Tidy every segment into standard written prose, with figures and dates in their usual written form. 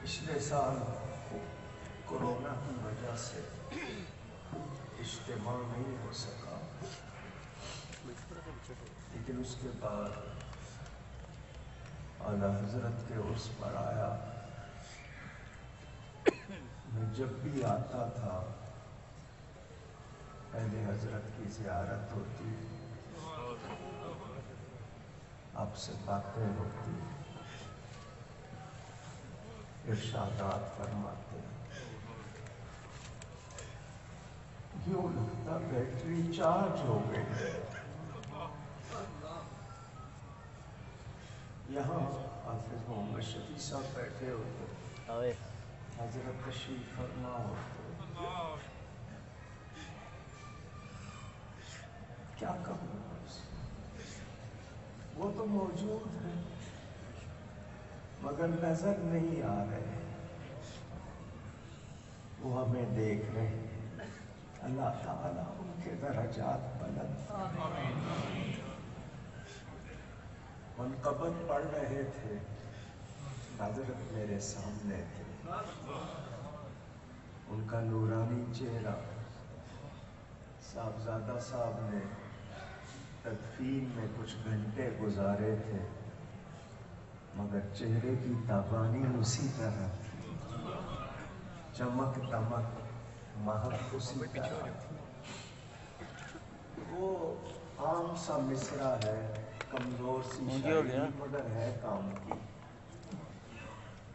پچھلے سال کورونا کی وجہ سے اجتماع نہیں ہو سکا، لیکن اس کے بعد اعلیٰ حضرت کے عرس پر آیا۔ میں جب بھی آتا تھا پہلے حضرت کی زیارت ہوتی، آپ سے باتیں ہوتی، ارشادات فرماتے، یوں لگتا بیٹری چارج ہو گئی۔ یہاں حافظ محمد شفیع صاحب بیٹھے ہوتے، حضرت تشریف فرما ہوتے، کیا کہوں وہ تو موجود ہے مگر نظر نہیں آ رہے، وہ ہمیں دیکھ رہے ہیں۔ اللہ تعالیٰ ان کے درجات بلند۔ منقبت پڑھ رہے تھے، حضرت میرے سامنے تھے، ان کا نورانی چہرہ، صاحبزادہ صاحب نے تدفین میں کچھ گھنٹے گزارے تھے مگر چہرے کی تابانی اسی طرح تھی، چمک دمک مہک اسی طرح تھی۔ وہ عام سا مصرع ہے، کمزور سی شاعری مگر ہے کام کی،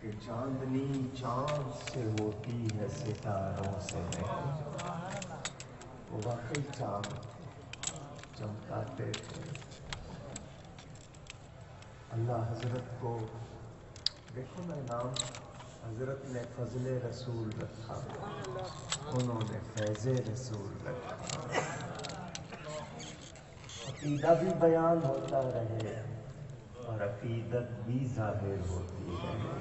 کہ چاندنی چاند سے ہوتی ہے ستاروں سے نہیں۔ وہ واقعی چاند چمکاتے تھے۔ اللہ حضرت کو دیکھو نا، نام حضرت نے فضل رسول رکھا، انہوں نے فیض رسول رکھا۔ عقیدہ بھی بیان ہوتا رہے اور عقیدت بھی ظاہر ہوتی رہے۔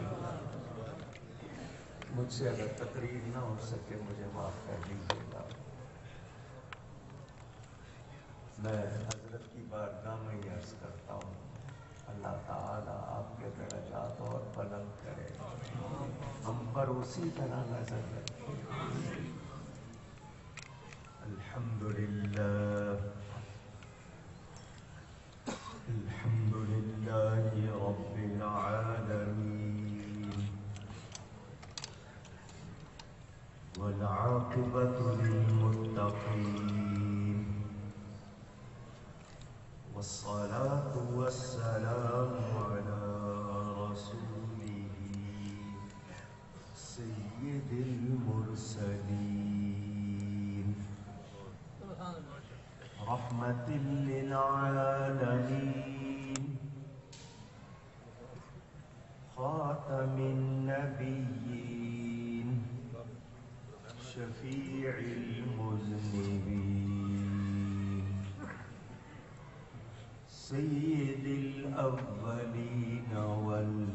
مجھ سے اگر تقریر نہ ہو سکے مجھے معاف کر دیجیے گا۔ میں حضرت کی بارگاہ میں یہ عرض کرتا ہوں، اللہ تعالیٰ آپ کے درجات اور بلند کرے، ہم پر اسی طرح نظر رکھے۔ الحمدللہ رب العالمین، والعاقبۃ للمتقین، والصلاة والسلام على رسوله سید المرسلین، رحمة للعالمین، خاتم النبیین، شفیع المذنبین، سید الاولین والآخرین،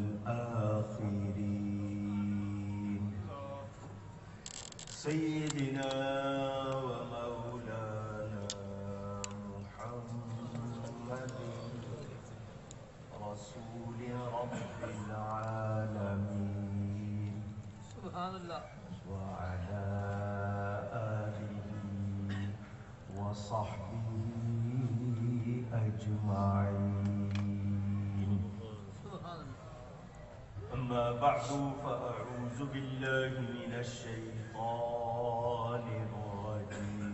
سیدنا ومولانا محمد رسول رب العالمین، سبحان اللہ، وعلى آلہ وصحبہ أجمعين، أما بعد فأعوذ بالله من الشيطان الرجيم،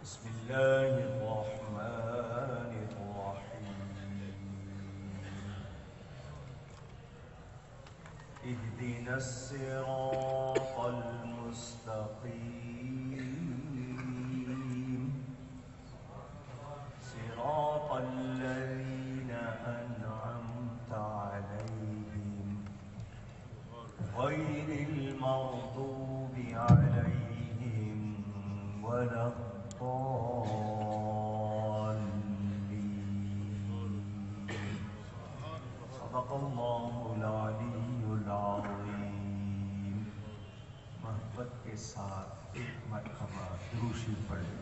بسم الله الرحمن الرحيم، اهدنا الصراط المستقيم، صراط الذين أنعمت عليهم غير المغضوب عليهم ولا الضالين، صدق الله العلي العظيم۔ محبت کے ساتھ ایک مرتبہ درود شریف پڑھیں۔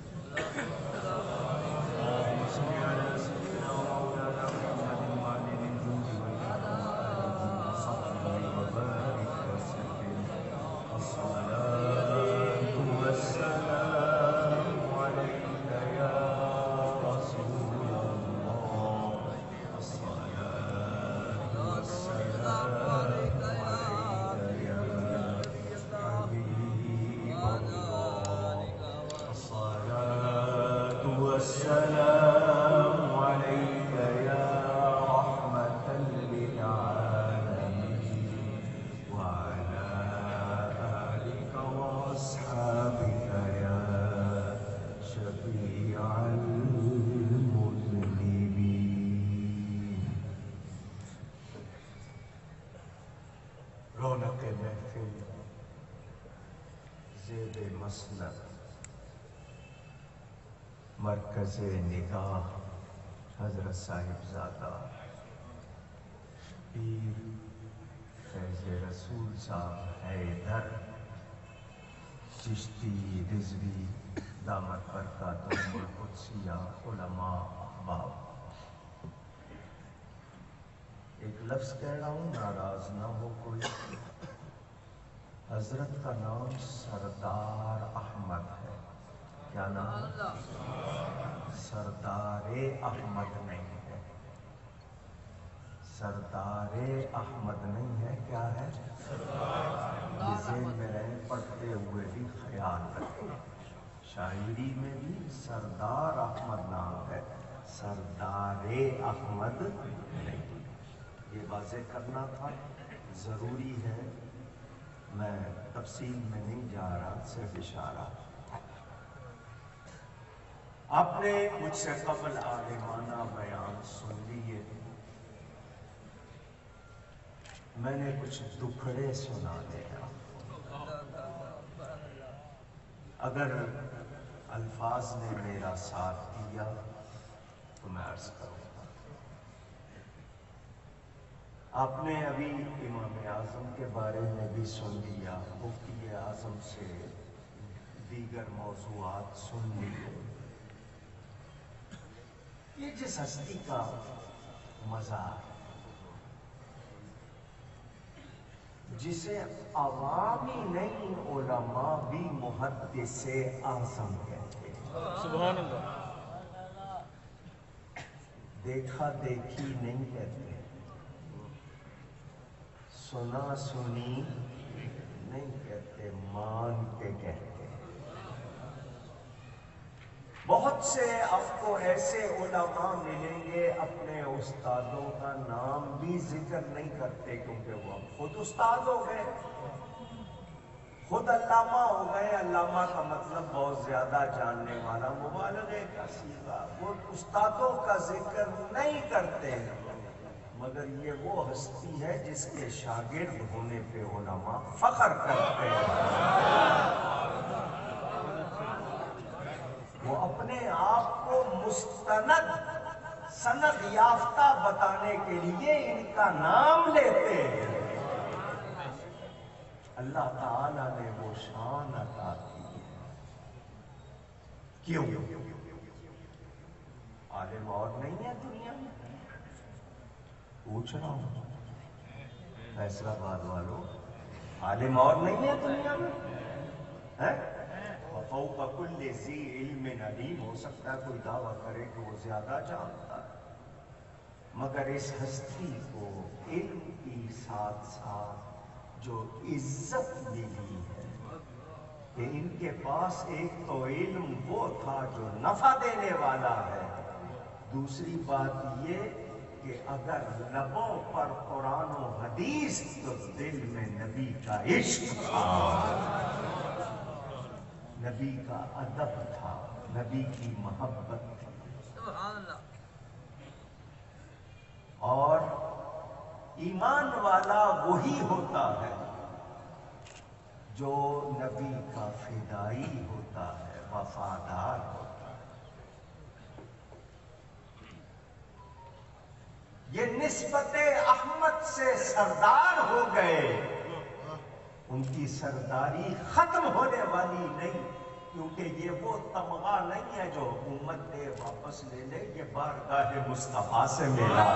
محفل زیب مسند مرکز نگاہ حضرت صاحب زادہ پیر فیض رسول صاحب حیدر چشتی رضوی دامت برکاتہم القدسیہ علماء احباب، ایک لفظ کہہ رہا ہوں، ناراض نہ ہو کوئی۔ حضرت کا نام سردار احمد ہے۔ کیا نام؟ سردار احمد نہیں ہے، سردار احمد نہیں ہے، کیا ہے؟ یہ ذہن میں رہے، پڑھتے ہوئے بھی خیال رکھیں۔ شاعری میں بھی سردار احمد نام ہے، سردار احمد نہیں۔ یہ واضح کرنا تھا، ضروری ہے، میں تفصیل میں نہیں جا رہا، صرف اشارہ۔ آپ نے مجھ سے قبل عالمانہ بیان سن لیے، میں نے کچھ دکھڑے سنا دے رہا۔ اگر الفاظ نے میرا ساتھ دیا تو میں عرض کروں گا۔ آپ نے ابھی امام اعظم کے بارے میں بھی سن لیا، مفتی اعظم سے دیگر موضوعات سن لیے۔ یہ جس ہستی کا مزار جسے عوامی نہیں علماء بھی محدث اعظم کہتے ہیں، سبحان اللہ، دیکھا دیکھی نہیں کہتے، سنا سنی نہیں کہتے، مان کے کہتے ہیں۔ بہت سے آپ کو ایسے علماء ملیں گے اپنے استادوں کا نام بھی ذکر نہیں کرتے، کیونکہ وہ خود استاد ہو گئے، خود علامہ ہو گئے۔ علامہ کا مطلب بہت زیادہ جاننے والا، مبالغے کا صیغہ۔ وہ استادوں کا ذکر نہیں کرتے، مگر یہ وہ ہستی ہے جس کے شاگرد ہونے پہ علماء فخر کرتے ہیں۔ وہ اپنے آپ کو مستند سند یافتہ بتانے کے لیے ان کا نام لیتے ہیں۔ اللہ تعالیٰ نے وہ شان عطا کی ہے۔ کیوں؟ عالم اور نہیں ہے دنیا میں؟ پوچھ رہا ہوں فیصلہ آباد والوں، عالم اور نہیں ہے دنیا میں؟ وَفَوْقَ كُلِّ ذِي عِلْمٍ عَلِيمٍ، ہو سکتا ہے کوئی دعویٰ کرے کہ وہ زیادہ جانتا ہے، مگر اس ہستی کو علم کی ساتھ ساتھ جو عزت ملی ہے کہ ان کے پاس ایک تو علم وہ تھا جو نفع دینے والا ہے، دوسری بات یہ کہ اگر لبوں پر قرآن و حدیث تو دل میں نبی کا عشق تھا، نبی کا ادب تھا، نبی کی محبت تھی۔ سبحان اللہ۔ اور ایمان والا وہی ہوتا ہے جو نبی کا فدائی ہوتا ہے، وفادار ہوتا ہے۔ یہ نسبت احمد سے سردار ہو گئے، ان کی سرداری ختم ہونے والی نہیں، کیونکہ یہ وہ تمغہ نہیں ہے جو حکومت دے واپس لے لے، یہ بارگاہ مصطفیٰ سے ملا۔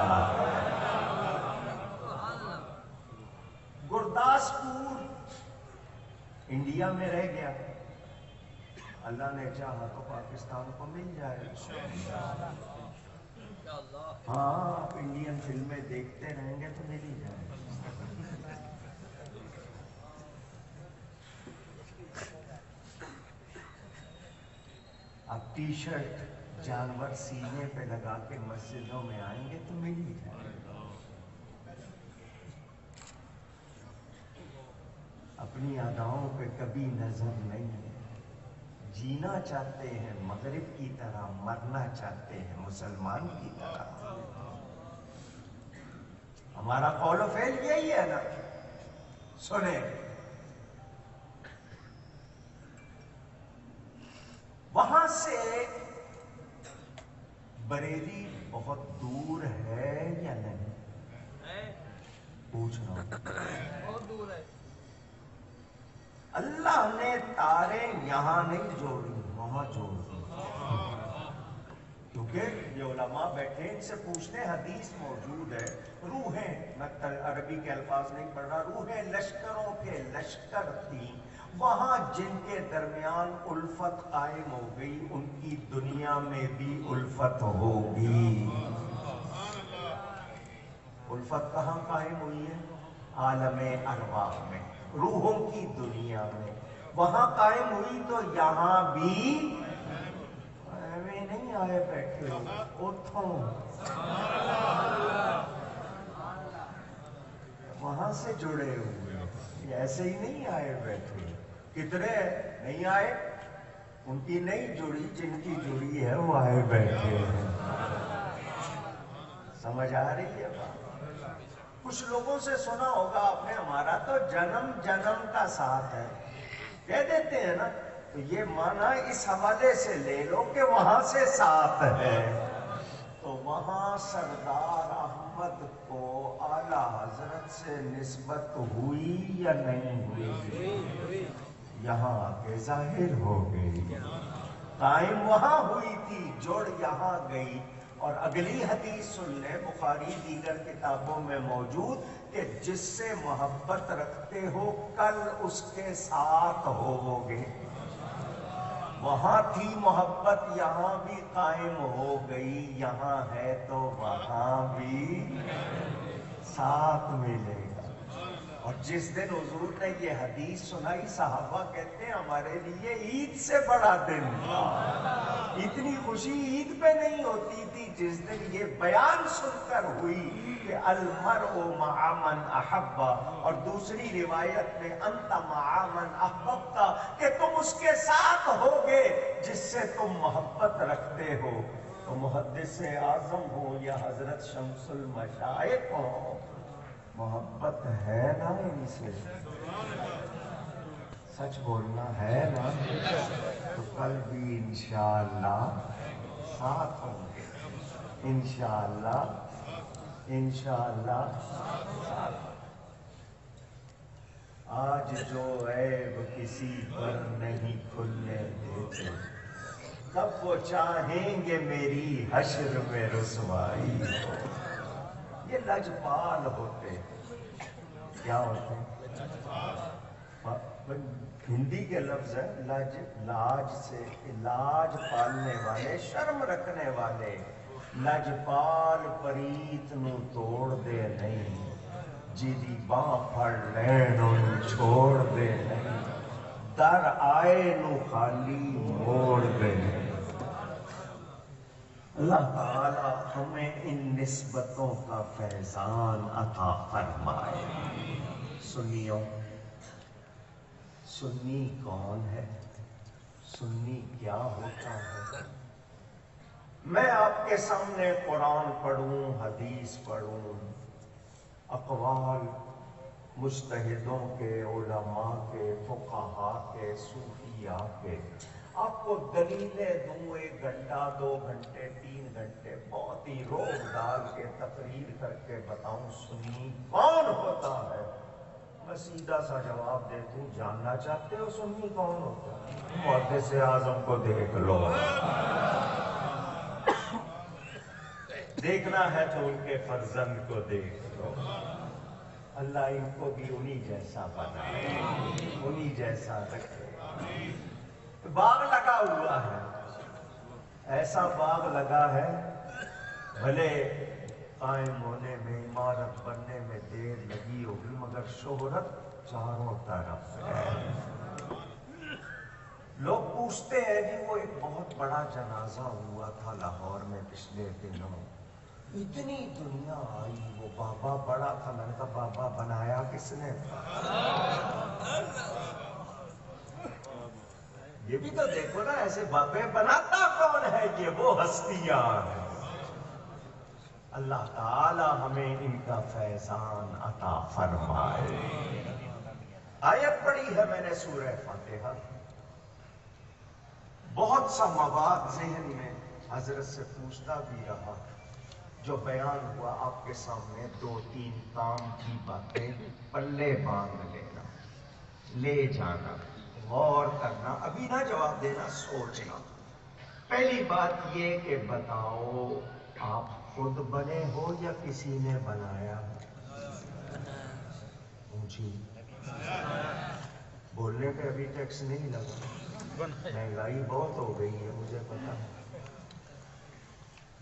گرداسپور انڈیا میں رہ گیا، اللہ نے چاہا تو پاکستان کو مل جائے۔ ہاں، آپ انڈین فلمیں دیکھتے رہیں گے تو مل ہی جائے۔ آپ ٹی شرٹ جانور سینے پہ لگا کے مسجدوں میں آئیں گے تو مل ہی جائے۔ اپنی اداؤں پہ کبھی نظر نہیں ہے، جینا چاہتے ہیں مغرب کی طرح، مرنا چاہتے ہیں مسلمان کی طرح۔ ہمارا قول و فعل یہی ہے نا، سنیں، وہاں سے بریلی بہت دور ہے یا نہیں؟ پوچھ رہا ہوں، بہت دور ہے۔ اللہ نے تارے یہاں نہیں جوڑی، وہاں جوڑ دی، کیونکہ یہ علماء بیٹھے ان سے پوچھتے، حدیث موجود ہے، روحیں، میں عربی کے الفاظ نہیں پڑھ رہا، روحیں لشکروں کے لشکر تھیں، وہاں جن کے درمیان الفت قائم ہو گئی ان کی دنیا میں بھی الفت ہوگی۔ الفت کہاں قائم ہوئی ہے؟ عالم ارواح میں، روحوں کی دنیا میں، وہاں قائم ہوئی تو یہاں بھی میں نہیں آئے بیٹھے ہو، اتھوں وہاں سے جڑے ہوئے، ایسے ہی نہیں آئے بیٹھے۔ کتنے نہیں آئے، ان کی نہیں جڑی، جن کی جڑی ہے وہ آئے بیٹھے ہیں۔ سمجھ آ رہی ہے بات؟ کچھ لوگوں سے سنا ہوگا آپ نے، ہمارا تو جنم جنم کا ساتھ ہے، کہہ دیتے ہیں نا، تو یہ معنی اس حوالے سے لے لو کہ وہاں سے ساتھ ہے۔ تو وہاں سردار احمد کو اعلی حضرت سے نسبت ہوئی یا نہیں ہوئی؟ یہاں آ کے ظاہر ہو گئی، قائم وہاں ہوئی تھی، جوڑ یہاں گئی۔ اور اگلی حدیث سن لیں، بخاری دیگر کتابوں میں موجود، کہ جس سے محبت رکھتے ہو کل اس کے ساتھ ہووگے۔ وہاں تھی محبت، یہاں بھی قائم ہو گئی، یہاں ہے تو وہاں بھی ساتھ ملے گا۔ اور جس دن حضور نے یہ حدیث سنائی، صحابہ کہتے ہیں ہمارے لیے عید سے بڑا دن تھا، اتنی خوشی عید پہ نہیں ہوتی تھی جس دن یہ بیان سن کر ہوئی کہ المرء مع من احب، اور دوسری روایت میں انت مع من احببت، کہ تم اس کے ساتھ ہوگے جس سے تم محبت رکھتے ہو۔ تو محدث اعظم ہو یا حضرت شمس المشائخ ہو، محبت ہے نا ان سے، سچ بولنا ہے نا، تو کل بھی انشاءاللہ ساتھ ہوں گے، انشاءاللہ انشاءاللہ ساتھ۔ آج جو عیب کسی پر نہیں کھلنے دیتے، کب وہ چاہیں گے میری حشر میں رسوائی ہو۔ یہ لجپال ہوتے، کیا ہوتے؟ ہندی کے لفظ ہے لج، لاج سے، لاج پالنے والے، شرم رکھنے والے۔ لجپال پریت نو توڑ دے نہیں، جیدی باں پھڑ لین ان چھوڑ دے نہیں، در آئے نو خالی موڑ دے نہیں۔ اللہ تعالی ہمیں ان نسبتوں کا فیضان عطا فرمائے۔ سنیوں، سنی کون ہے؟ سنی کیا ہوتا ہے؟ میں آپ کے سامنے قرآن پڑھوں، حدیث پڑھوں، اقوال مجتہدوں کے، علماء کے، فقہاء کے، صوفیاء کے، آپ کو دلیلیں دوں، 1 گھنٹہ 2 گھنٹے 3 گھنٹے بہت ہی روب ڈال کے تقریر کر کے بتاؤں سنی کون ہوتا ہے؟ میں سیدھا سا جواب دیتا ہوں، جاننا چاہتے ہو سنی کون ہوتا ہے؟ محدث اعظم کو دیکھ لو، دیکھنا ہے تو ان کے فرزند کو دیکھ لو، اللہ ان کو بھی انہی جیسا بنائے، انہی جیسا رکھے۔ باغ لگا ہوا ہے، ایسا باغ لگا ہے، بھلے قائم ہونے میں، عمارت بننے میں دیر لگی ہوگی، مگر شہرت چاروں طرف ہے۔ لوگ پوچھتے ہیں کہ وہ ایک بہت بڑا جنازہ ہوا تھا لاہور میں پچھلے دنوں، اتنی دنیا آئی، وہ بابا بڑا تھا، میں نے کہا بابا بنایا کس نے تھا؟ یہ بھی تو دیکھو نا، ایسے بابے بناتا کون ہے؟ یہ وہ ہستیاں ہیں۔ اللہ تعالی ہمیں ان کا فیضان عطا فرمائے۔ آیت پڑھی ہے میں نے سورہ فاتحہ، بہت سا مواد ذہن میں حضرت سے پوچھتا بھی رہا، جو بیان ہوا آپ کے سامنے 2-3 کام کی باتیں پلے باندھ لینا، لے جانا، غور کرنا، ابھی نہ جواب دینا، سوچنا۔ پہلی بات یہ کہ بتاؤ آپ خود بنے ہو یا کسی نے بنایا؟ اونچی بولنے پہ ابھی ٹیکس نہیں لگا، مہنگائی بہت ہو گئی ہے مجھے پتا ہے۔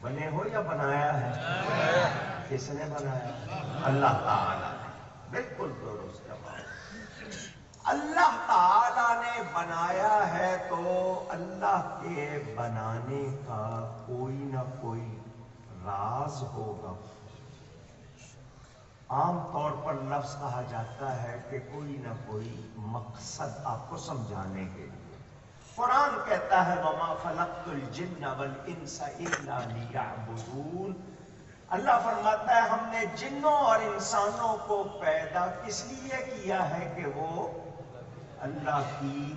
بنے ہو یا بنایا ہے؟ کس نے بنایا؟ اللہ تعالیٰ نے۔ بالکل درست جواب۔ اللہ تعالیٰ نے بنایا ہے تو اللہ کے بنانے کا کوئی نہ کوئی راز ہوگا۔ عام طور پر لفظ کہا جاتا ہے کہ کوئی نہ کوئی مقصد آپ کو سمجھانے کے لیے۔ قرآن کہتا ہے وَمَا خَلَقْتُ الْجِنَّ وَالْإِنسَ إِلَّا لِيَعْبُدُونَ۔ اللہ فرماتا ہے ہم نے جنوں اور انسانوں کو پیدا کس لیے کیا ہے کہ وہ اللہ کی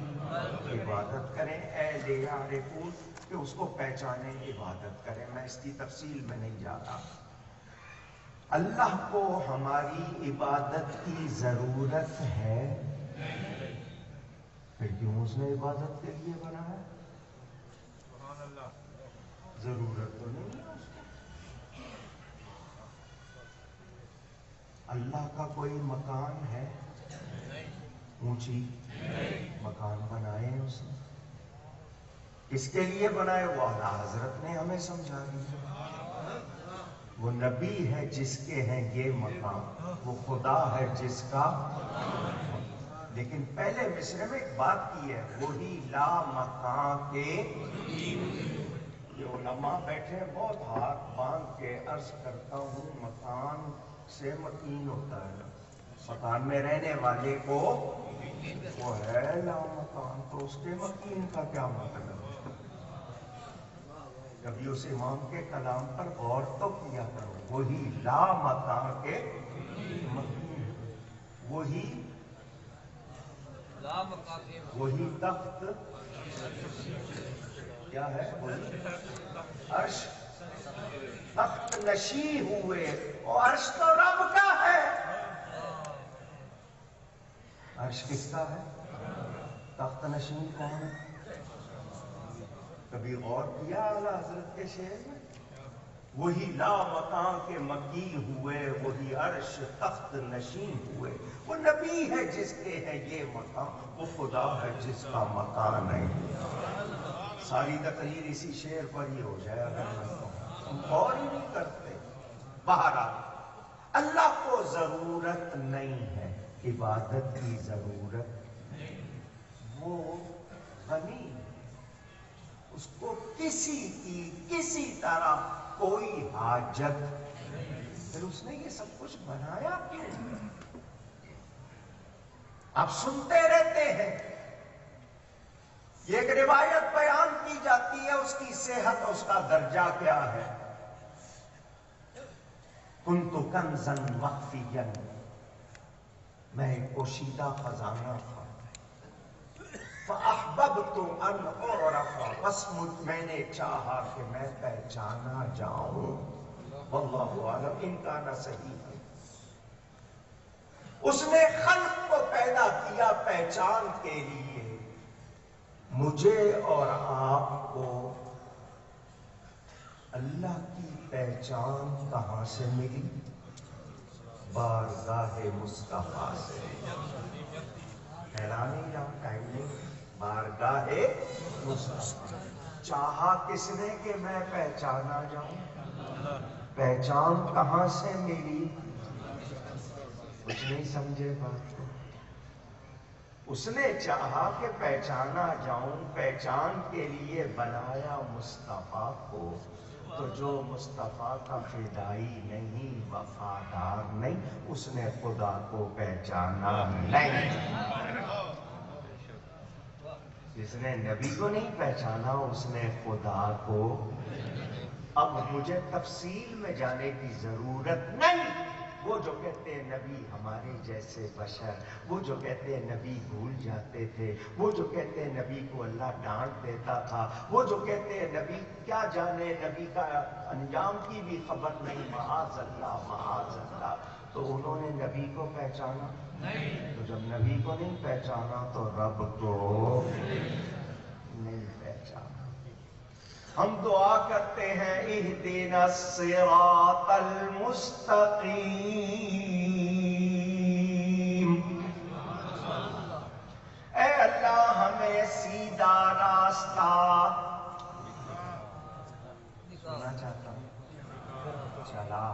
عبادت کریں، اے لِيَعْرِفُونَ، کہ اس کو پہچانیں، عبادت کریں۔ میں اس کی تفصیل میں نہیں جاتا۔ اللہ کو ہماری عبادت کی ضرورت ہے، پھر کیوں اس نے عبادت کے لیے بنایا؟ ضرورت تو نہیں ہے اس کو۔ اللہ کا کوئی مکان ہے؟ اونچی مکان بنائے اس نے، کس کے لیے بنائے؟ وہ اعلیٰ حضرت نے ہمیں سمجھا دیا۔ وہ نبی ہے جس کے ہیں یہ مقام، وہ خدا ہے جس کا۔ لیکن پہلے مصرے میں ایک بات کی ہے، وہی لا مکان کے۔ یہ علماء بیٹھے بہت ہاتھ باندھ کے عرض کرتا ہوں، مکان سے مکین ہوتا ہے نا، مکان میں رہنے والے کو وہ ہے لا مکان، تو اس کے مکین کا کیا مطلب؟ کبھی اس امام کے کلام پر غور تو کیا کرو، وہی لا مکان کے مکین، وہی تخت کیا ہے؟ وہی عرش تخت نشی ہوئے، اور عرش تو رب کا ہے۔ عرش کس کا ہے؟ تخت نشین کون ہے؟ کبھی غور کیا اعلیٰ حضرت کے شعر میں؟ وہی لا مکان کے مکی ہوئے، وہی عرش تخت نشین ہوئے۔ وہ نبی ہے جس کے ہے یہ مکان، وہ خدا ہے جس کا مکان ہے۔ ساری تقریر اسی شعر پر ہی ہو جائے اگر میں کہوں، ہم غور ہی نہیں کرتے۔ بہرحال اللہ کو ضرورت نہیں ہے، عبادت کی ضرورت، وہ غنی، اس کو کسی کی کسی طرح کوئی حاجت، پھر اس نے یہ سب کچھ بنایا کیوں؟ آپ سنتے رہتے ہیں، یہ ایک روایت بیان کی جاتی ہے، اس کی صحت، اس کا درجہ کیا ہے؟ کنت کنزا مخفیا، میں ایک پوشیدہ خزانہ تھا، فاحببت ان اعرف، بس میں نے چاہا کہ میں پہچانا جاؤں، واللہ اعلم ان کان صحیح ہے۔ اس نے خلق کو پیدا کیا پہچان کے لیے، مجھے اور آپ کو اللہ کی پہچان کہاں سے ملی؟ بارگاہ مصطفیٰ سے۔ حیرانی جاؤ، ٹائم نہیں، بارگاہ مصطفیٰ۔ چاہا کس نے کہ میں پہچانا جاؤں؟ پہچان کہاں سے ملی؟ کچھ نہیں سمجھے بات کو۔ اس نے چاہا کہ پہچانا جاؤں، پہچان کے لیے بنایا مصطفیٰ کو، تو جو مصطفیٰ کا فدائی نہیں، وفادار نہیں، اس نے خدا کو پہچانا نہیں۔ جس نے نبی کو نہیں پہچانا، اس نے خدا کو۔ اب مجھے تفصیل میں جانے کی ضرورت نہیں، وہ جو کہتے ہیں نبی ہمارے جیسے بشر، وہ جو کہتے ہیں نبی بھول جاتے تھے، وہ جو کہتے ہیں نبی کو اللہ ڈانٹ دیتا تھا، وہ جو کہتے ہیں نبی کیا جانے نبی کا انجام کی بھی خبر نہیں، معاذ اللہ معاذ اللہ، تو انہوں نے نبی کو پہچانا نہیں، تو جب نبی کو نہیں پہچانا تو رب کو نہیں پہچانا۔ ہم دعا کرتے ہیں اہدنا الصراط المستقیم، اے اللہ ہمیں سیدھا راستہ، سننا چاہتا ہوں، چلا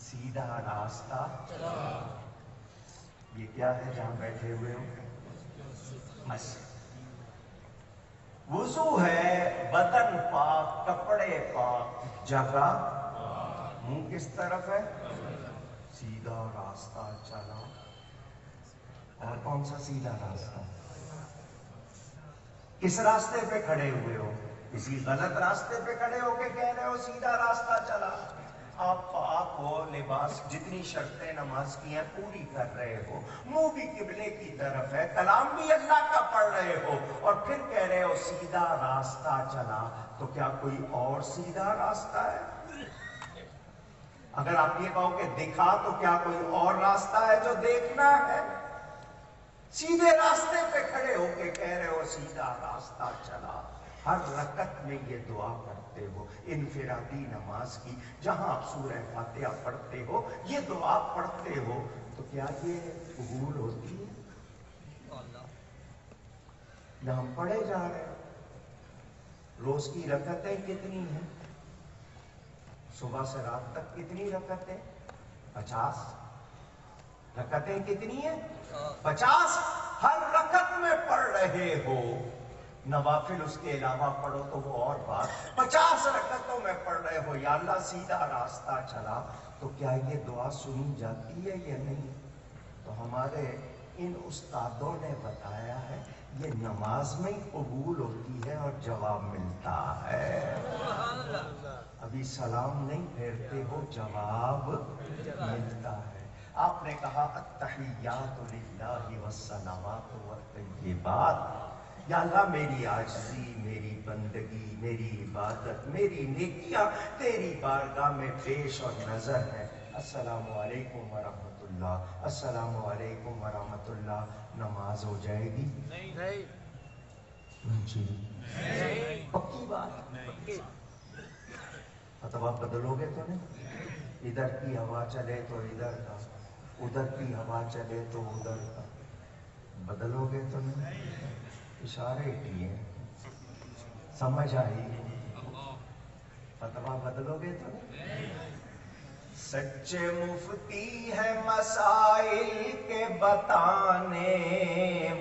سیدھا راستہ، یہ کیا ہے جہاں بیٹھے ہوئے ہو؟ مسجد۔ وضو ہے، بدن پاک، کپڑے پاک، جگہ منہ کس طرف ہے؟ سیدھا راستہ چلا۔ اور کون سا سیدھا راستہ؟ کس راستے پہ کھڑے ہوئے ہو؟ کسی غلط راستے پہ کھڑے ہو کے کہہ رہے ہو سیدھا راستہ چلا؟ آپ پاک ہو، لباس جتنی شرطیں نماز کی ہیں پوری کر رہے ہو، منہ بھی قبلے کی طرف ہے، کلام بھی اللہ کا پڑھ رہے ہو، اور پھر کہہ رہے ہو سیدھا راستہ چلا، تو کیا کوئی اور سیدھا راستہ ہے؟ اگر آپ یہ کہو کہ دکھا، تو کیا کوئی اور راستہ ہے جو دیکھنا ہے؟ سیدھے راستے پہ کھڑے ہو کے کہہ رہے ہو سیدھا راستہ چلا۔ ہر رکعت میں یہ دعا کرتے ہو، انفرادی نماز کی جہاں آپ سورہ فاتحہ پڑھتے ہو یہ دعا پڑھتے ہو، تو کیا یہ قبول ہوتی ہے؟ نہ ہم پڑھے جا رہے ہیں۔ روز کی رکعتیں کتنی ہیں؟ صبح سے رات تک کتنی رکعتیں؟ 50 رکعتیں کتنی ہیں؟ 50۔ ہر رکعت میں پڑھ رہے ہو، نوافل اس کے علاوہ پڑھو تو وہ اور بات، 50 رکعتوں میں پڑھ رہے ہو یا اللہ سیدھا راستہ چلا، تو کیا یہ دعا سنی جاتی ہے یا نہیں؟ تو ہمارے ان استادوں نے بتایا ہے یہ نماز میں ہی قبول ہوتی ہے اور جواب ملتا ہے۔ ابھی سلام نہیں پھیرتے ہو، جواب ملتا ہے۔ آپ نے کہا التحیات للہ والصلوات والطیبات، یا اللہ میری عاجزی، میری بندگی، میری عبادت، میری نیکیاں تیری بارگاہ میں پیش اور نظر ہے۔ السلام علیکم ورحمۃ اللہ، السلام علیکم ورحمۃ اللہ، نماز ہو جائے گی؟ نہیں جی پکی بات، فتویٰ بدلو گے تو نہیں؟ ادھر کی ہوا چلے تو ادھر کا، ادھر کی ہوا چلے تو ادھر کا، بدلو گے تو نہیں؟ اشارے کیے، سمجھ آئی؟ فتویٰ بدلو گے تو نہیں؟ سچے مفتی ہے مسائل کے بتانے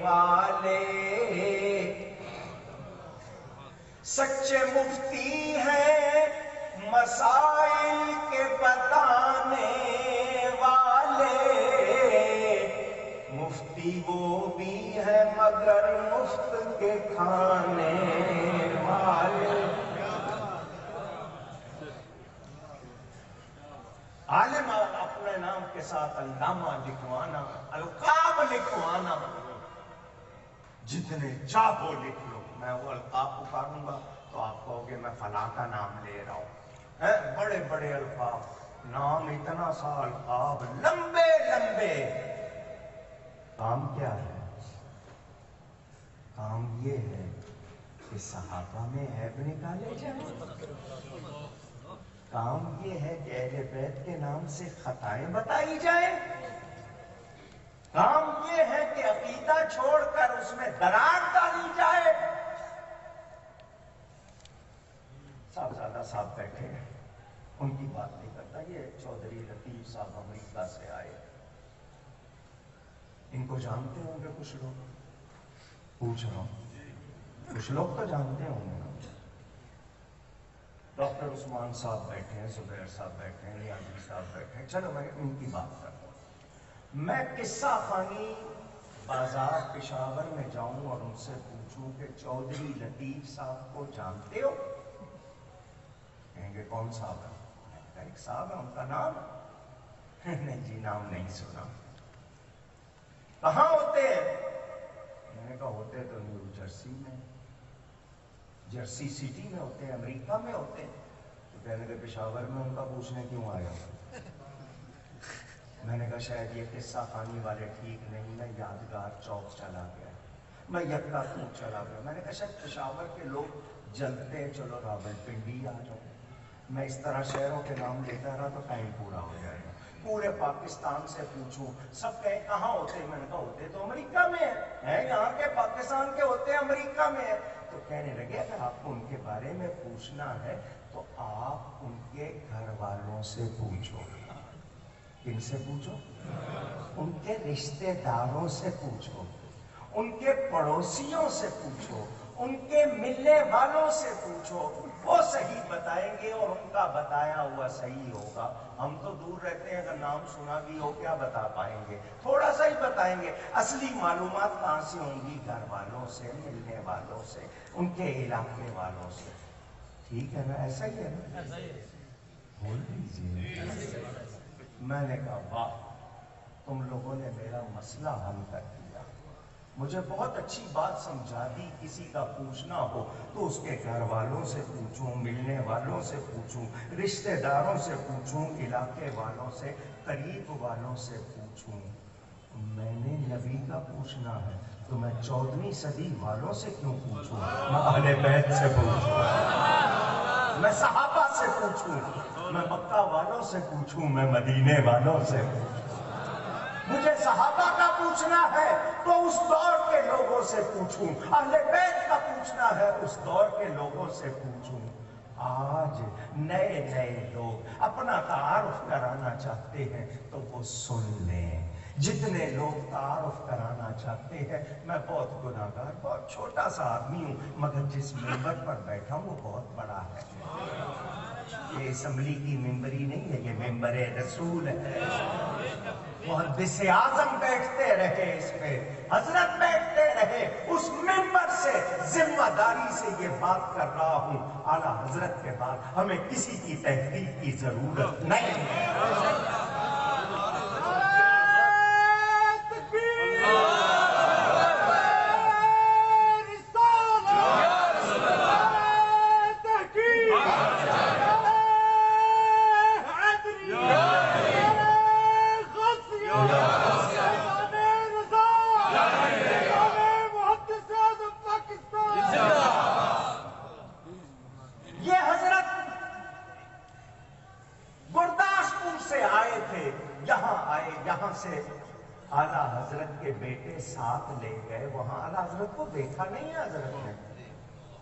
والے، سچے مفتی ہیں مسائل کے بتانے والے، مفتی وہ بھی ہے مگر مفت کے کھانے والے۔ عالم اپنے نام کے ساتھ علامہ لکھوانا، القاب لکھوانا، جتنے چاہو لکھ لو، میں وہ القاب پکاروں گا تو آپ کہو گے میں فلاں کا نام لے رہا ہوں، بڑے بڑے القاب، نام اتنا سا القاب، لمبے لمبے۔ کام کیا ہے؟ کام یہ ہے کہ صحابہ میں عیب نکالے جائیں، کام یہ ہے کہ اہل بیت کے نام سے خطائیں بتائی جائیں، کام یہ ہے کہ عقیدہ چھوڑ کر اس میں درار ڈالی جائے۔ صاحبزادہ صاحب بیٹھے ہیں، ان کی بات نہیں کرتا، یہ چودھری لطیف صاحب امریکہ سے آئے، ان کو جانتے ہوں گے کچھ لوگ، پوچھ رہا ہوں، کچھ لوگ تو جانتے ہوں گے۔ ڈاکٹر عثمان صاحب بیٹھے ہیں، زبیر صاحب بیٹھے ہیں، نیازی صاحب بیٹھے ہیں، چلو میں ان کی بات کرتا ہوں۔ میں قصہ خوانی بازار پشاور میں جاؤں اور ان سے پوچھوں کہ چودھری لطیف صاحب کو جانتے ہو؟ کہیں گے کون صاحب ہے؟ ایک صاحب ہے، ان کا نام نہیں جی نام نہیں سنا. کہاں ہوتے ہیں؟ میں نے کہا ہوتے تو نیو جرسی میں، جرسی سٹی میں ہوتے ہیں، امریکہ میں ہوتے ہیں. تو کہنے لگے پشاور میں ان کا پوچھنے کیوں آیا؟ میں نے کہا شاید یہ قصہ خانی والے ٹھیک نہیں، میں یادگار چوک چلا گیا، میں یکتا کوٹ چلا گیا. میں نے کہا شاید پشاور کے لوگ جلتے ہیں، چلو راولپنڈی آ جاؤ. میں اس طرح شہروں کے نام لیتا رہا تو ٹائم پورا ہو جائے گا. پورے پاکستان سے پوچھوں، سب کہیں کہاں ہوتے ہیں؟ میں نے کہا ہوتے تو امریکہ میں ہیں، یہاں کے پاکستان کے ہوتے ہیں امریکہ میں ہیں. تو کہنے لگے اگر آپ کو ان کے بارے میں پوچھنا ہے تو آپ ان کے گھر والوں سے پوچھو. کن سے پوچھو؟ ان کے رشتے داروں سے پوچھو، ان کے پڑوسیوں سے پوچھو، ان کے ملنے والوں سے پوچھو. وہ صحیح بتائیں گے اور ان کا بتایا ہوا صحیح ہوگا. ہم تو دور رہتے ہیں، اگر نام سنا بھی ہو کیا بتا پائیں گے؟ تھوڑا سا ہی بتائیں گے. اصلی معلومات کہاں سے ہوں گی؟ گھر والوں سے، ملنے والوں سے، ان کے علاقے والوں سے. ٹھیک ہے نا؟ ایسا ہی ہے نا؟ بول دیجیے. میں نے کہا واہ، تم لوگوں نے میرا مسئلہ حل کر دیا. مجھے بہت اچھی بات سمجھا دی. کسی کا پوچھنا ہو تو اس کے گھر والوں سے پوچھوں، ملنے والوں سے پوچھوں، رشتہ داروں سے پوچھوں، علاقے والوں سے، قریب والوں سے پوچھوں. میں نے نبی کا پوچھنا ہے تو میں 14ویں صدی والوں سے کیوں پوچھوں؟ میں اہل بیت سے پوچھوں، میں صحابہ سے پوچھوں، میں مکہ والوں سے پوچھوں، میں مدینے والوں سے پوچھوں. مجھے صحابہ کا پوچھنا ہے تو اس دور کے لوگوں سے پوچھوں، اہل بیت کا پوچھنا ہے اس دور کے لوگوں سے پوچھوں. آج نئے نئے لوگ اپنا تعارف کرانا چاہتے ہیں تو وہ سن لیں. جتنے لوگ تعارف کرانا چاہتے ہیں، میں بہت گناہگار، بہت چھوٹا سا آدمی ہوں، مگر جس ممبر پر بیٹھا ہوں وہ بہت بڑا ہے. یہ اسمبلی کی ممبری نہیں ہے، یہ ممبر رسول ہے. محدث اعظم بیٹھتے رہے اس پہ، حضرت بیٹھتے رہے اس ممبر سے. ذمہ داری سے یہ بات کر رہا ہوں، اعلیٰ حضرت کے بعد ہمیں کسی کی تحقیق کی ضرورت نہیں ہے. سے اعلیٰ حضرت کے بیٹے ساتھ لے گئے. وہاں اعلیٰ حضرت کو دیکھا نہیں ہے حضرت نے.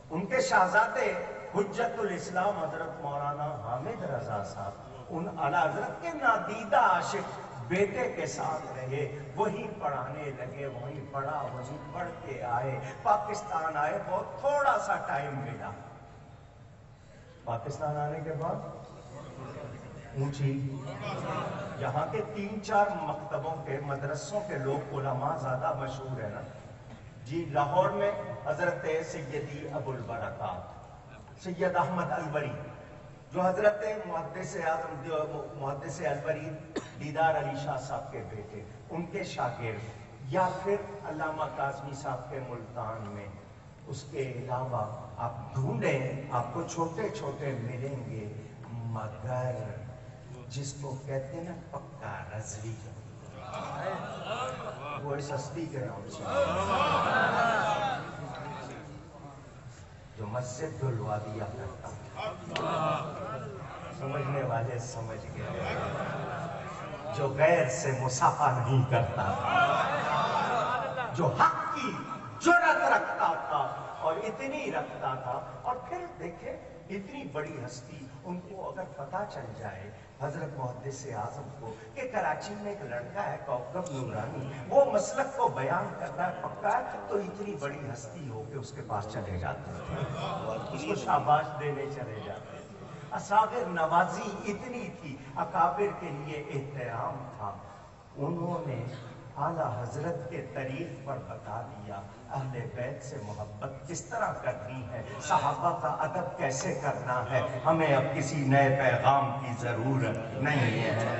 ان کے شہزادے حجت الاسلام حضرت مولانا حامد رضا صاحب ان اعلیٰ حضرت کے نادیدہ عاشق بیٹے کے ساتھ رہے. وہی پڑھانے لگے، وہی پڑھا، وہی پڑھ کے آئے. پاکستان آئے، بہت تھوڑا سا ٹائم ملا. پاکستان آنے کے بعد اونچی یہاں کے 3-4 مکتبوں کے مدرسوں کے لوگ علماء زیادہ مشہور ہیں نا جی. لاہور میں حضرت سیدی ابو البرکات سید احمد البری، جو حضرت محدث اعظم محدث البری دیدار علی شاہ صاحب کے بیٹے، ان کے شاگرد. یا پھر علامہ کاظمی صاحب کے ملتان میں. اس کے علاوہ آپ ڈھونڈیں، آپ کو چھوٹے چھوٹے ملیں گے، مگر جس کو کہتے ہیں نا پکا رضوی، وہ اس ہستی کے نام سے جو مسجد الوادیہ کرتا تھا. سمجھنے والے سمجھ گئے. جو غیر سے مصافحہ نہیں کرتا تھا، جو حق کی جرأت رکھتا تھا اور اتنی رکھتا تھا. اور پھر دیکھیں اتنی بڑی ہستی، ان کو اگر پتہ چل جائے حضرت محدث اعظم کو کہ کراچی میں ایک لڑکا ہے کوکب نورانی، وہ مسلک کو بیان کر رہا ہے پکا ہے، تو اتنی بڑی ہستی ہو کے اس کے پاس چلے جاتے تھے، اس کو شاباش دینے چلے جاتے تھے. اصاغر نوازی اتنی تھی، اکابر کے لیے احترام تھا. انہوں نے اعلیٰ حضرت کے طریق پر بتا دیا اہل بیت سے محبت کس طرح کرنی ہے، صحابہ کا ادب کیسے کرنا ہے. ہمیں اب کسی نئے پیغام کی ضرورت نہیں ہے.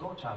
2-4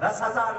10,000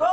2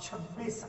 26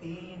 3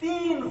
3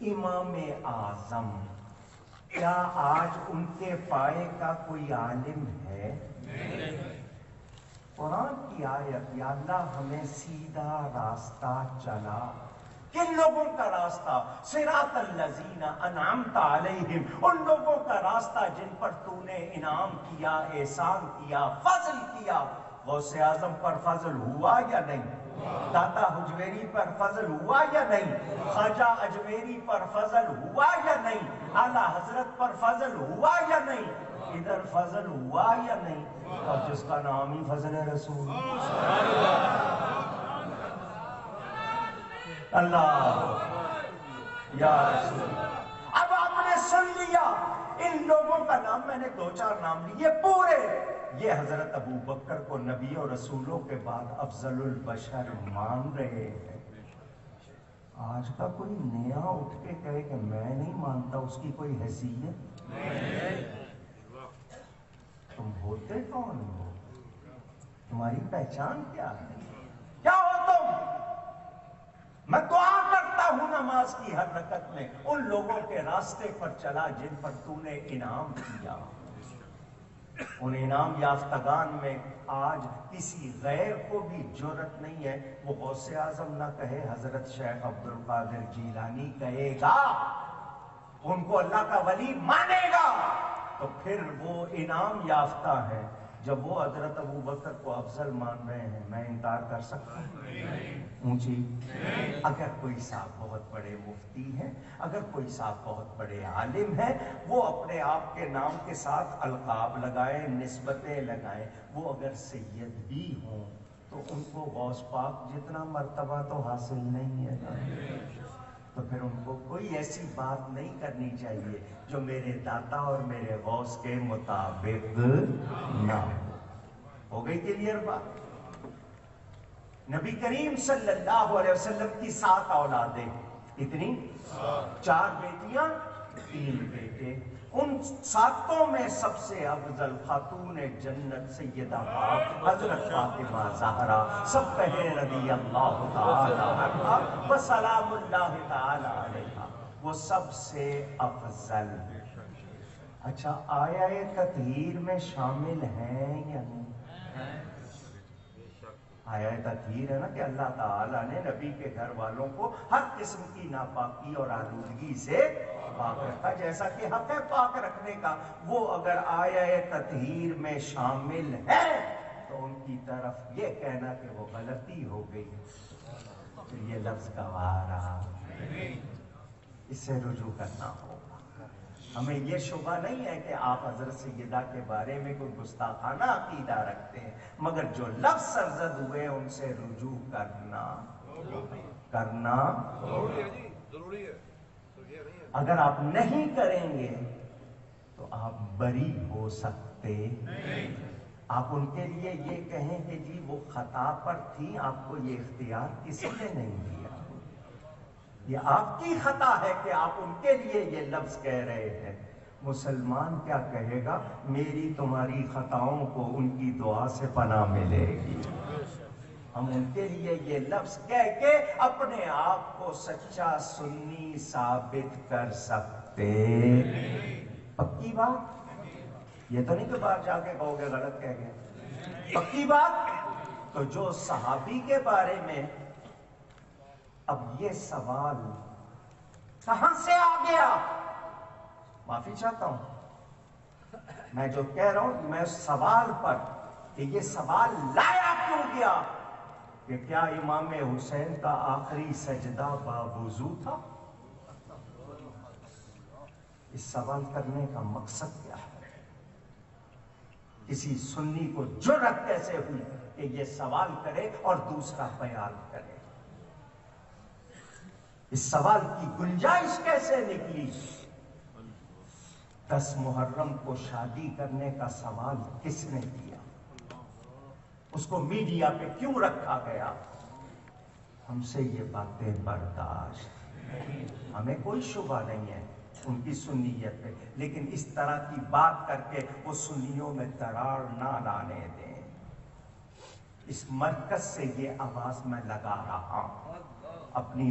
امام اعظم، کیا آج ان کے پائے کا کوئی عالم ہے؟ قرآن کی آیت، یا اللہ ہمیں سیدھا راستہ چلا۔ کن لوگوں کا راستہ؟ صراط الذین انعمت علیہم، ان لوگوں کا راستہ جن پر تو نے انعام کیا، احسان کیا، فضل کیا۔ غوث اعظم پر فضل ہوا یا نہیں؟ داتا حجویری پر فضل ہوا یا نہیں؟ خواجہ اجمیری پر فضل ہوا یا نہیں؟ اعلیٰ حضرت پر فضل ہوا یا نہیں؟ ادھر فضل ہوا یا نہیں؟ اور جس کا نام ہی فضل رسول اللہ یا رسول۔ اب آپ نے سن لیا ان لوگوں کا نام، میں نے 2-4 نام لیے پورے، یہ حضرت ابو بکر کو نبی اور رسولوں کے بعد افضل البشر مان رہے ہیں۔ آج کا کوئی نیا اٹھ کے کہے کہ میں نہیں مانتا، اس کی کوئی حیثیت؟ تم ہوتے کون ہو؟ تمہاری پہچان کیا ہے؟ کیا ہو تم؟ میں دعا کرتا ہوں نماز کی ہر رکعت میں ان لوگوں کے راستے پر چلا جن پر تو نے انعام کیا۔ ان انعام یافتگان میں آج کسی غیر کو بھی جرأت نہیں ہے وہ غوث اعظم نہ کہے، حضرت شیخ عبد القادر جیلانی کہے گا، ان کو اللہ کا ولی مانے گا، تو پھر وہ انعام یافتہ ہے۔ جب وہ حضرت ابو بکر کو افضل مان رہے ہیں، میں انکار کر سکتا ہوں؟ اونچی۔ اگر کوئی صاحب بہت بڑے مفتی ہیں، اگر کوئی صاحب بہت بڑے عالم ہیں، وہ اپنے آپ کے نام کے ساتھ القاب لگائیں، نسبتیں لگائیں، وہ اگر سید بھی ہوں تو ان کو غوث پاک جتنا مرتبہ تو حاصل نہیں ہے نا، تو پھر ان کو کوئی ایسی بات نہیں کرنی چاہیے جو میرے داتا اور میرے غوث کے مطابق نہ ہو گئی کلیئر بات؟ نبی کریم صلی اللہ علیہ وسلم کی 7 اولادیں، اتنی 4 بیٹیاں 3 بیٹے، ان 7 میں سب سے افضل خاتون جنت سیدہ پاک حضرت فاطمہ زہرا سب کہے رضی اللہ تعالی عنہا و سلام اللہ تعالی علیہا، وہ سب سے افضل۔ اچھا، آیہ تطہیر میں شامل ہیں یا نہیں؟ آیہ تطہیر ہے نا کہ اللہ تعالیٰ نے نبی کے گھر والوں کو ہر قسم کی ناپاکی اور آلودگی سے پاک رکھا، جیسا کہ حق ہے پاک رکھنے کا۔ وہ اگر آیہ تطہیر میں شامل ہے تو ان کی طرف یہ کہنا کہ وہ غلطی ہو گئی، پھر یہ لفظ گوارا، اس سے رجوع کرنا ہوگا۔ ہمیں یہ شبہ نہیں ہے کہ آپ حضرت سیدہ کے بارے میں کوئی گستاخانہ عقیدہ رکھتے ہیں، مگر جو لفظ سرزد ہوئے ان سے رجوع کرنا ضروری ہے۔ اگر آپ نہیں کریں گے تو آپ بری ہو سکتے۔ آپ ان کے لیے یہ کہیں کہ جی وہ خطا پر تھی، آپ کو یہ اختیار کسی نے نہیں دیا، یہ آپ کی خطا ہے کہ آپ ان کے لیے یہ لفظ کہہ رہے ہیں۔ مسلمان کیا کہے گا؟ میری تمہاری خطاؤں کو ان کی دعا سے پناہ ملے گی۔ ہم ان کے لیے یہ لفظ کہہ کے اپنے آپ کو سچا سنی ثابت کر سکتے۔ پکی بات؟ یہ تو نہیں کہ باہر جا کے کہو گے غلط کہہ گئے، پکی بات؟ تو جو صحابی کے بارے میں اب یہ سوال کہاں سے آ گیا؟ معافی چاہتا ہوں، میں جو کہہ رہا ہوں میں اس سوال پر کہ یہ سوال لایا کیوں گیا کہ کیا امام حسین کا آخری سجدہ باوضو تھا؟ اس سوال کرنے کا مقصد کیا ہے؟ کسی سنی کو جرأت کیسے ہوئی کہ یہ سوال کرے اور دوسرا بیان کرے؟ اس سوال کی گنجائش کیسے نکلی؟ 10 محرم کو شادی کرنے کا سوال کس نے کیا؟ اس کو میڈیا پہ کیوں رکھا گیا؟ ہم سے یہ باتیں برداشت، ہمیں کوئی شبہ نہیں ہے ان کی سنیت پہ، لیکن اس طرح کی بات کر کے وہ سنیوں میں دراڑ نہ لانے دیں۔ اس مرکز سے یہ آواز میں لگا رہا ہوں، اپنی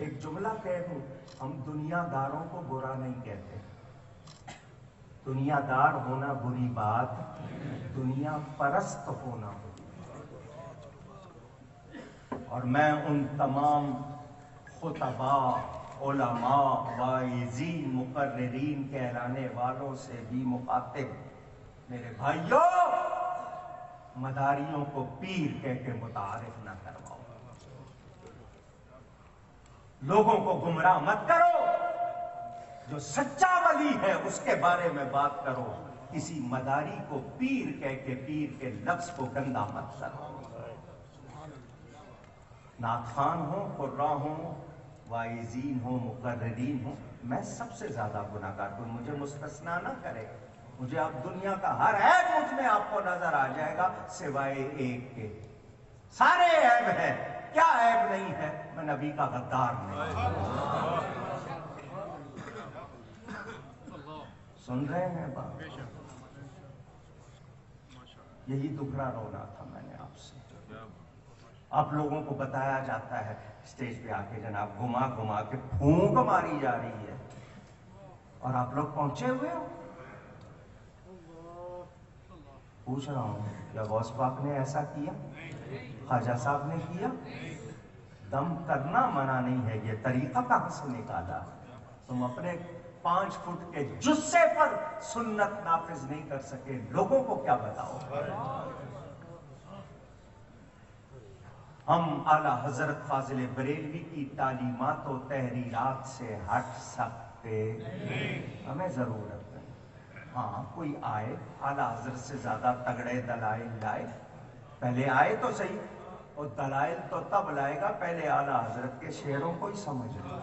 ایک جملہ کہہ دوں، ہم دنیا داروں کو برا نہیں کہتے، دنیا دار ہونا بری بات، دنیا پرست ہونا بری بات۔ اور میں ان تمام خطباء، علماء، واعظین، مقررین کہلانے والوں سے بھی مخاطب، میرے بھائیوں، مداریوں کو پیر کہہ کے متعارف نہ کرواؤ، لوگوں کو گمراہ مت کرو، جو سچا ولی ہے اس کے بارے میں بات کرو، کسی مداری کو پیر کہہ کے پیر کے لفظ کو گندا مت کرو۔ نعت خوان ہوں، قراء ہوں، واعظین ہوں، مقررین ہوں، میں سب سے زیادہ گناہگار ہوں، مجھے مستثنا نہ کرے، مجھے اب دنیا کا ہر عیب مجھ میں آپ کو نظر آ جائے گا سوائے ایک کے، سارے عیب ہیں، کیا عیب نہیں ہے؟ میں نبی کا غدار نہیں۔ سن رہے ہیں بات؟ یہی دکھڑا رونا تھا میں نے آپ سے۔ آپ لوگوں کو بتایا جاتا ہے اسٹیج پہ آ کے جناب گھما گھما کے پھونک ماری جا رہی ہے، اور آپ لوگ پہنچے ہوئے ہو۔ پوچھ رہا ہوں، کیا غوث پاک نے ایسا کیا؟ خواجہ صاحب نے کیا؟ دم کرنا منع نہیں ہے، یہ طریقہ کہاں سے نکالا؟ تم اپنے 5 فٹ کے جثے پر سنت نافذ نہیں کر سکے، لوگوں کو کیا بتاؤ؟ ہم اعلیٰ حضرت فاضل بریلوی کی تعلیمات و تحریرات سے ہٹ سکتے، ہمیں ضرورت نہیں۔ ہاں کوئی آئے اعلیٰ حضرت سے زیادہ تگڑے دلائل لائے، پہلے آئے تو صحیح، اور دلائل تو تب لائے گا پہلے اعلیٰ حضرت کے شعروں کو ہی سمجھ لے،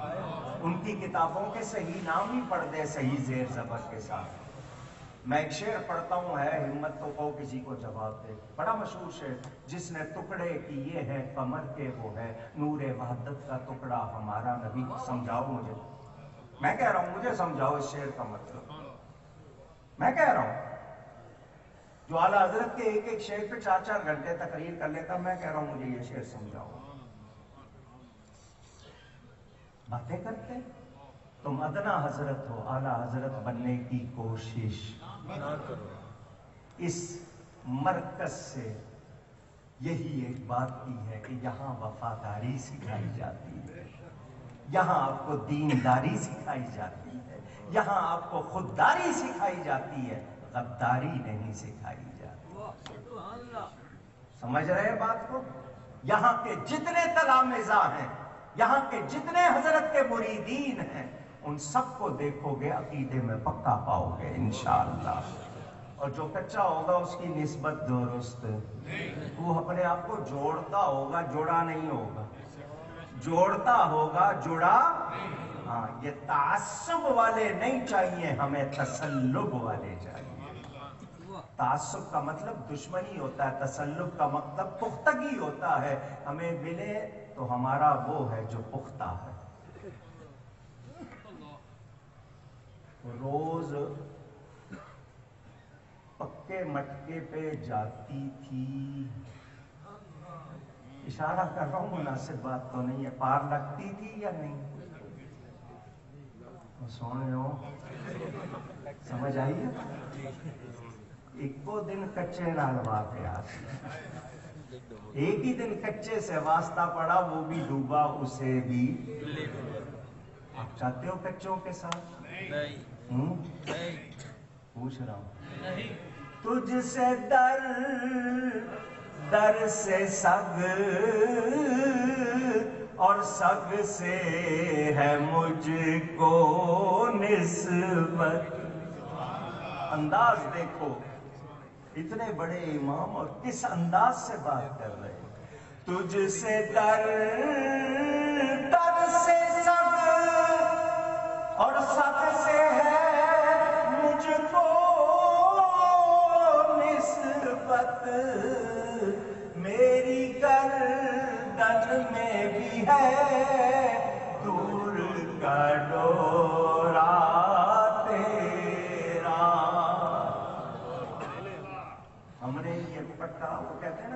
ان کی کتابوں کے صحیح نام ہی پڑھ دے صحیح زیر زبر کے ساتھ۔ میں ایک شعر پڑھتا ہوں، ہے ہمت تو کہو کسی کو جواب دے، بڑا مشہور شعر، جس نے ٹکڑے کیے ہیں کمر کے وہ ہے نور وحدت کا ٹکڑا ہمارا نبی۔ سمجھاؤ مجھے، میں کہہ رہا ہوں مجھے سمجھاؤ اس شعر کا مطلب، میں کہہ رہا ہوں جو اعلیٰ حضرت کے ایک ایک شعر پہ 4 گھنٹے تقریر کر لیتا، میں کہہ رہا ہوں مجھے یہ شعر سمجھاؤ۔ باتیں کرتے تم ادنا حضرت ہو، اعلیٰ حضرت بننے کی کوشش نہ کرو۔ اس مرکز سے یہی ایک بات کی ہے کہ یہاں وفاداری سکھائی جاتی ہے، یہاں آپ کو دینداری سکھائی جاتی ہے، یہاں آپ کو خودداری سکھائی جاتی ہے، غداری نہیں سکھائی جاتی۔ سمجھ رہے بات کو؟ یہاں کے جتنے تلامذہ ہیں، یہاں کے جتنے حضرت کے مریدین ہیں، ان سب کو دیکھو گے عقیدے میں پکا پاؤ گے انشاءاللہ، اور جو کچا ہوگا اس کی نسبت درست، وہ اپنے آپ کو جوڑتا ہوگا، جڑا نہیں ہوگا، جوڑتا ہوگا، جڑا۔ ہاں، یہ تعصب والے نہیں چاہیے ہمیں، تسلب والے چاہیے۔ تعصب کا مطلب دشمنی ہوتا ہے، تسلب کا مطلب پختگی ہوتا ہے، ہمیں ملے تو ہمارا وہ ہے جو پختہ ہے۔ روز پکے مٹکے پہ جاتی تھی، اشارہ کر رہا ہوں، مناسب بات تو نہیں ہے، پار لگتی تھی یا نہیں؟ سونے ہو، سمجھ آئی ہے؟ ایکو دن کچے نالوا پہ آتی، ایک ہی دن کچے سے واسطہ پڑا، وہ بھی ڈوبا اسے بھی۔ آپ چاہتے ہو کچوں کے ساتھ؟ نہیں، پوچھ رہا ہوں۔ تجھ سے در در سے سگ، اور سگ سے ہے مجھ کو نسبت۔ انداز دیکھو، اتنے بڑے امام اور کس انداز سے بات کر رہے ہیں۔ تجھ سے در در سے سگ، اور سگ سے ہے مجھ کو نسبت، میری گردن میں بھی ہے دور کا ڈورا تیرا۔ ہم نے یہ پٹا، وہ کہتے ہیں نا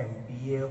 MPA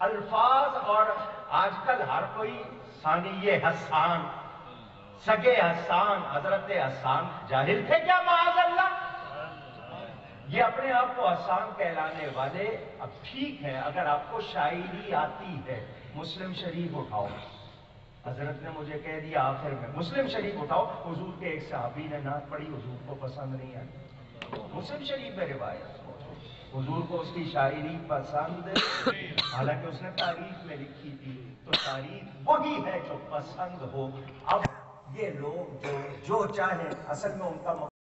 الفاظ اور آج کل ہر کوئی ثانی حسان، سگے حسان، حضرت حسان جاہل تھے کیا معاذ اللہ؟ یہ اپنے آپ کو حسان کہلانے والے اب ٹھیک ہے، اگر آپ کو شاعری آتی ہے مسلم شریف اٹھاؤ، حضرت نے مجھے کہہ دیا آخر میں مسلم شریف اٹھاؤ، حضور کے ایک صحابی نے نعت پڑھی، حضور کو پسند نہیں آئی، مسلم شریف میں روایت، حضور کو اس کی شاعری پسند، حالانکہ اس نے تاریخ میں لکھی تھی، تو تاریخ وہی ہے جو پسند ہو۔ اب یہ لوگ جو چاہیں، اصل میں ان کا